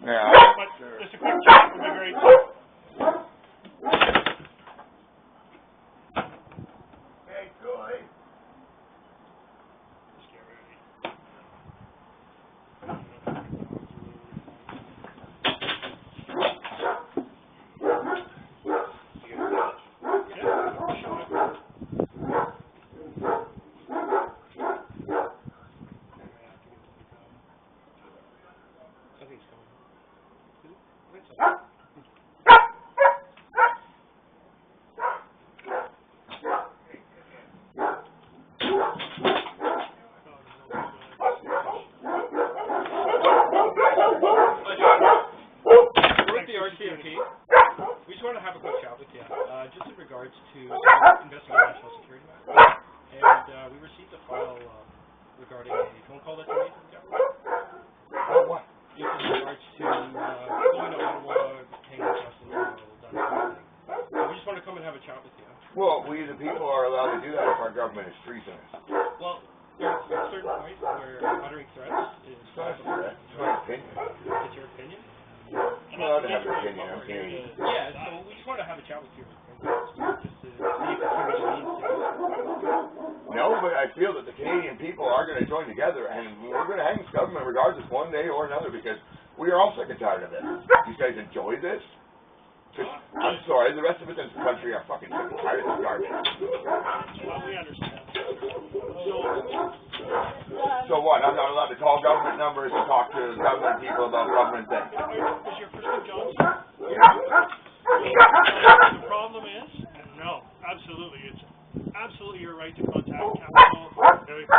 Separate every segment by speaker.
Speaker 1: Yeah.
Speaker 2: But just a quick chat would be very cool.
Speaker 1: Hey, Troy.
Speaker 3: RCMP, we just wanted to have a quick chat with you, just in regards to investigating national security matters. And we received a file regarding a phone call that you made from the government.
Speaker 1: What?
Speaker 3: Just in regards to going to Ottawa, hanging Justin, that sort of thing. So we just want to come and have a chat with you.
Speaker 1: Well, we the people are allowed to do that if our government is treasonous.
Speaker 3: Well, there's a certain point where uttering threats is
Speaker 1: It's not a threat. It's my opinion.
Speaker 3: It's your opinion?
Speaker 1: I'm allowed to have an opinion. I'm Canadian.
Speaker 3: Yeah, so we just want to have a chat with you, just to see if Canada needs to do something.
Speaker 1: No, but I feel that the Canadian people are going to join together, and we're going to hang this government regardless one day or another, because we are all sick and tired of it. You guys enjoy this? I'm sorry, the rest of us in this country are fucking sick and tired of this garbage.
Speaker 2: Well, we understand.
Speaker 1: So what? I'm not allowed to call government numbers and talk to government people about government things.
Speaker 2: Is your first name John?
Speaker 1: Yeah.
Speaker 2: The problem is, no, absolutely, it's absolutely your right to contact capital, government.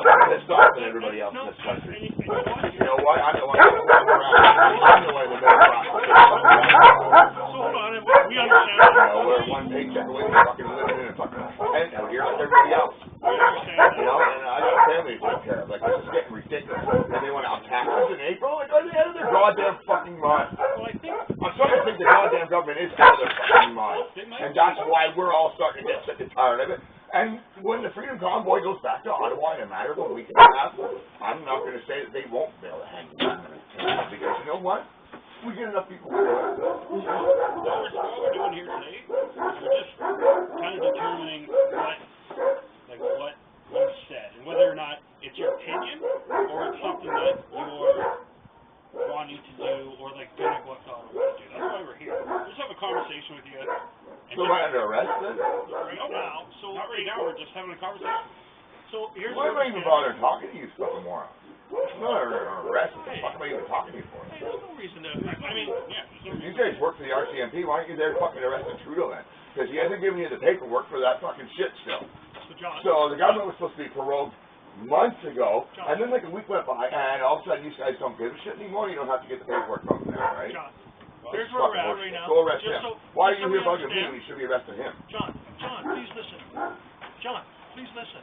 Speaker 1: I'm pissed off at everybody else in this country. You know what? I'm the one that's going around. I'm the one in the middle class.
Speaker 2: So hold on, we understand that.
Speaker 1: You know, we're one paycheck away from fucking living in a fucking tent out here like everybody else.
Speaker 2: We understand that.
Speaker 1: You know, and I got a family to take care of. Like, this is getting ridiculous. And they want to up taxes in April? Like, are they out of their goddamn fucking mind?
Speaker 2: Well, I think
Speaker 1: I'm starting to think the goddamn government is out of their fucking mind. And that's why we're all starting to get sick and tired of it. And when the Freedom Convoy goes back to Ottawa in a matter of a week and a half, I'm not going to say that they won't be able to hang because you know what? We get enough people to do it.
Speaker 2: what we're doing here today is we're just kind of determining what you said and whether or not it's your opinion or it's something that you're wanting to do or like doing what God wants to do. That's why we're here. We'll just have a conversation with you.
Speaker 1: So am I under arrest then?
Speaker 2: Right now, not right now, we're just having a conversation. So here's
Speaker 1: why am I even bothering talking to you, fucking moron? I'm not under arrest. What the fuck am I even talking to you for?
Speaker 2: Hey, there's no reason to. I mean, yeah.
Speaker 1: You guys work for the RCMP. Why aren't you there fucking arresting Trudeau then? Because he hasn't given you the paperwork for that fucking shit still.
Speaker 2: So John.
Speaker 1: So the government was supposed to be paroled months ago, and then like a week went by, and all of a sudden you guys don't give a shit anymore. You don't have to get the paperwork from them now, right?
Speaker 2: John. Here's where we're at right now.
Speaker 1: Go arrest him.
Speaker 2: So,
Speaker 1: why are you here bugging me? We should be arresting him.
Speaker 2: John, please listen. John, please listen.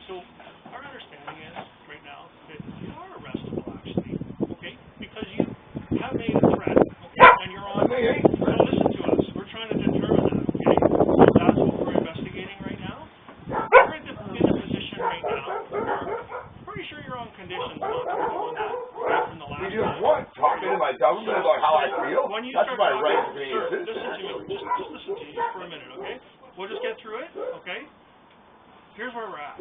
Speaker 2: So, our understanding is, right now, that you are arrestable, actually, okay? Because you have made a threat, okay? And you're on... So listen to us. We're trying to determine that, okay? So that's what we're investigating right now. We're in a position right now where we're pretty sure you're on conditions not to be doing that right from the last time.
Speaker 1: You just what? Talking to my government about how I feel?
Speaker 2: When you
Speaker 1: That's my right to be
Speaker 2: sir,
Speaker 1: a citizen.
Speaker 2: just listen to me for a minute, okay? We'll just get through it, okay? Here's where we're at.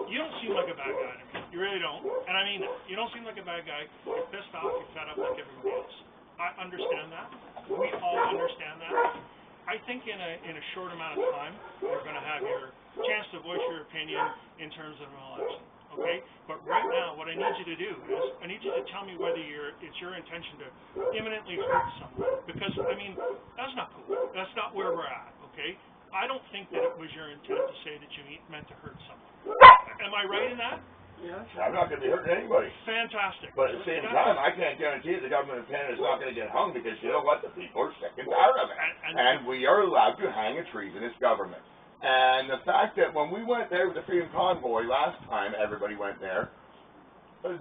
Speaker 2: You don't seem like a bad guy to me. You really don't. And I mean, you don't seem like a bad guy. You're pissed off. You're fed up like everybody else. I understand that. We all understand that. I think in a short amount of time, you're going to have your chance to voice your opinion in terms of an election. Okay? But right now, what I need you to do is, I need you to tell me whether it's your intention to imminently hurt someone. Because, I mean, that's not cool. That's not where we're at, okay? I don't think that it was your intent to say that you meant to hurt someone. Am I right in that?
Speaker 1: Yeah. I'm not going to be hurting anybody.
Speaker 2: Fantastic.
Speaker 1: But at the same time, I can't guarantee the government of Canada is not going to get hung because you know what? The people are sick and tired of it. And we are allowed to hang a treasonous government. And the fact that when we went there with the Freedom Convoy last time, everybody went there,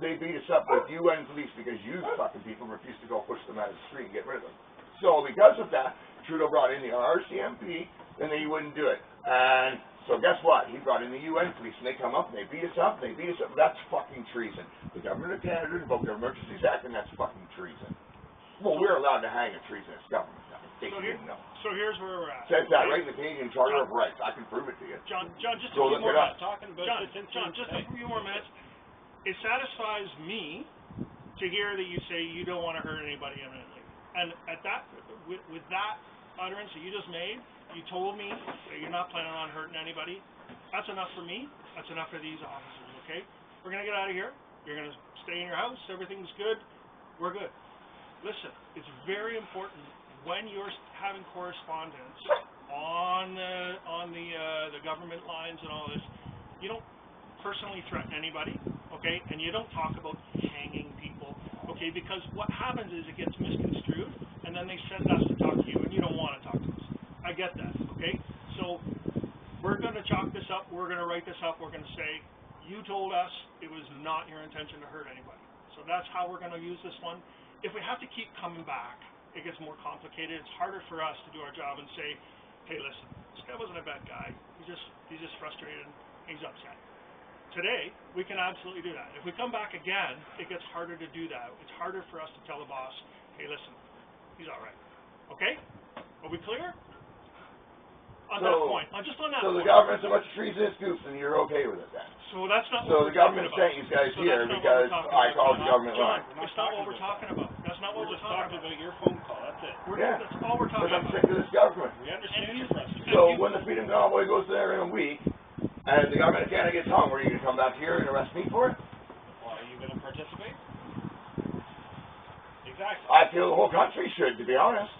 Speaker 1: they beat us up with UN police because you fucking people refused to go push them out of the street and get rid of them. So because of that, Trudeau brought in the RCMP, and they wouldn't do it. And So guess what? He brought in the UN police, and they come up, and they beat us up, and they beat us up. That's fucking treason. The government of Canada invoked their Emergencies Act, and that's fucking treason. Well, we're allowed to hang a treasonous government.
Speaker 2: So here's where we're at.
Speaker 1: Says that right in the Canadian Charter of Rights. I can prove it to you.
Speaker 2: John, just a
Speaker 1: Go
Speaker 2: few
Speaker 1: look
Speaker 2: more
Speaker 1: it up.
Speaker 2: minutes. John, just a few more minutes. It satisfies me to hear that you say you don't want to hurt anybody imminently. And at that, with that utterance that you just made, you told me that you're not planning on hurting anybody. That's enough for me. That's enough for these officers, okay? We're going to get out of here. You're going to stay in your house. Everything's good. We're good. Listen, it's very important when you're having correspondence on the government lines and all this, you don't personally threaten anybody, okay? And you don't talk about hanging people, okay? Because what happens is it gets misconstrued, and then they send us to talk to you, and you don't want to talk to us. I get that, okay? So we're going to chalk this up. We're going to write this up. We're going to say, you told us it was not your intention to hurt anybody. So that's how we're going to use this one. If we have to keep coming back, it gets more complicated. It's harder for us to do our job and say, hey, listen, this guy wasn't a bad guy. He's just frustrated and he's upset. Today, we can absolutely do that. If we come back again, it gets harder to do that. It's harder for us to tell the boss, hey, listen, he's all right. Okay? Are we clear? On that point. Just on that
Speaker 1: point. So the
Speaker 2: point.
Speaker 1: government's a bunch of treasonous goofs, and you're okay with it then?
Speaker 2: So that's not
Speaker 1: so
Speaker 2: what we're talking about.
Speaker 1: So the government sent you guys here because I called the government line.
Speaker 2: That's not what we're talking about. That's not what we're talking about.
Speaker 3: Your phone call, that's it.
Speaker 2: That's all we're talking
Speaker 1: about.
Speaker 2: Because
Speaker 1: I'm sick of this government.
Speaker 3: We understand your frustration.
Speaker 1: So when the Freedom Convoy goes there in a week, and the government of Canada gets hung, are you going to come back here and arrest me for it?
Speaker 3: Well, are you going to participate? Exactly.
Speaker 1: I feel the whole country should, to be honest.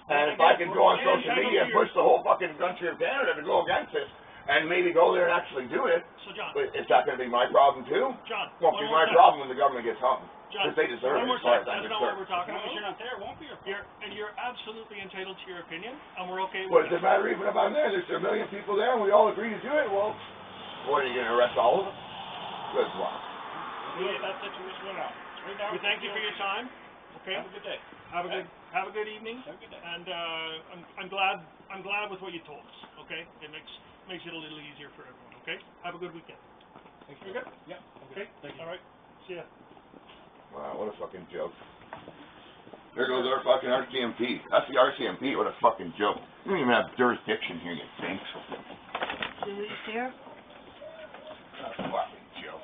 Speaker 1: And if I could go on social media and push the whole fucking country of Canada to go against it, and maybe go there and actually do it,
Speaker 2: so John,
Speaker 1: is that going to be my problem too?
Speaker 2: John,
Speaker 1: won't be my problem when the government gets hung.
Speaker 2: John,
Speaker 1: because they deserve it, as far as I'm concerned.
Speaker 2: That's not what we're talking about.
Speaker 3: You're not there, it won't be your problem.
Speaker 2: You're absolutely entitled to your opinion, and we're okay with
Speaker 1: Well, it doesn't matter even if I'm there. There's a million people there, and we all agree to do it. Well, what, are you going to arrest all of them? Good luck.
Speaker 3: That situation went out. Right now,
Speaker 2: we thank you for your time. Okay.
Speaker 3: Have a good day.
Speaker 2: Have a good evening.
Speaker 3: Have a good day.
Speaker 2: And I'm glad with what you told us. Okay. It makes it a little easier for everyone. Okay. Have a good weekend.
Speaker 3: Thank
Speaker 2: you.
Speaker 3: You're good?
Speaker 2: Yeah.
Speaker 3: Okay. Thank you.
Speaker 2: All right. See ya.
Speaker 1: Wow, what a fucking joke. There goes our fucking RCMP. That's the RCMP. What a fucking joke. You don't even have jurisdiction here, you think.
Speaker 4: Julie's here?
Speaker 1: That's a fucking joke.